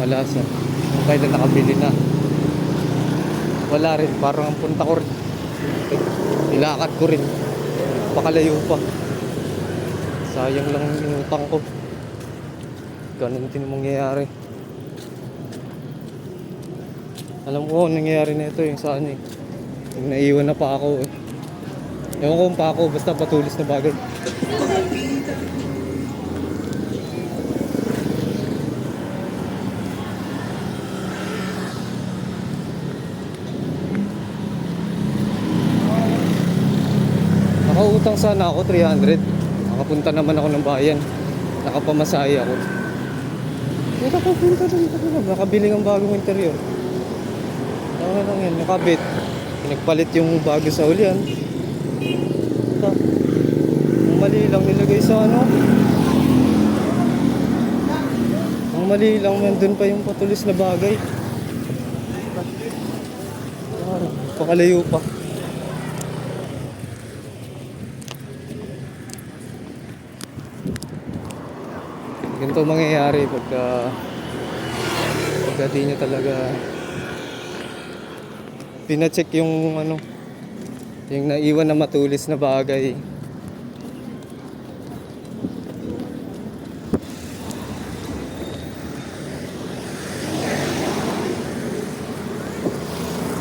kadalasan. Kung kailan nakabili na. Wala rin, parang ang punta ko rin. Ilakad ko rin. Pakalayo pa. Sayang lang yung inutang ko. Ganun din mangyayari. Alam ko nangyayari na ito yung saan eh. Yung naiwan na pa ako eh. Ewan ko kung pa ako, basta patulis na bagay. Nakautang sana ako 300. Nakapunta naman ako ng bayan. Nakapamasahe ako. Nakapunta din talaga. Nakabili ng bagong interior. Ano lang yan, nakabit. Pinagpalit yung bago sa ulian. Ang mali lang nilagay sa ano. Ang mali lang, nandun pa yung patulis na bagay. Pakalayo pa. Ganito mangyayari pagka di nyo talaga pinacheck yung ano, yung naiwan na matulis na bagay.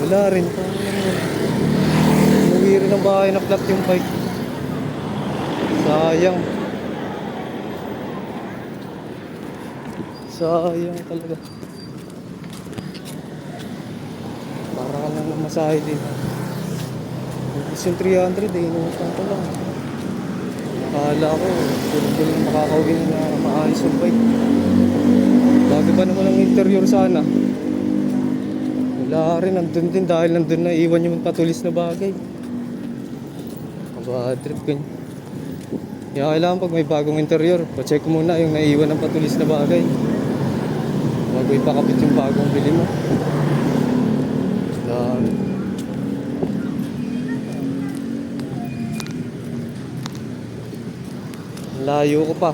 Wala rin pa. Umuwi rin ang bahay na flat yung bike. Sayang. Sayang talaga. Para ka lang namasahe din. Yung 300 eh, inutang ko lang. Nakala ko, puro na makakauwi na maayos yung bike. Bago pa naman ang interior sana. Wala rin, nandun din dahil nandun na iwan yung patulis na bagay. Trip ko. Kaya kailangan pag may bagong interior, pacheck muna yung naiwan ng patulis na bagay bago ipakabit yung bagong bili mo. Dami. Layo ko pa.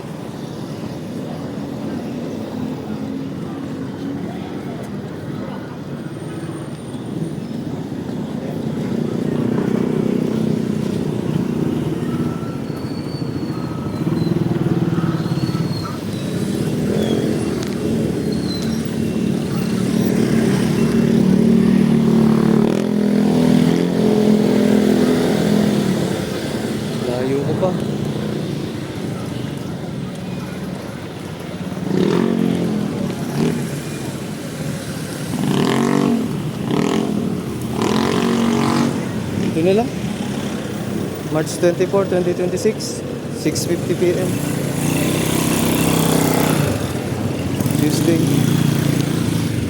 Layo ko pa. Ito na lang. March 24, 2026, 6:50 PM. Tuesday.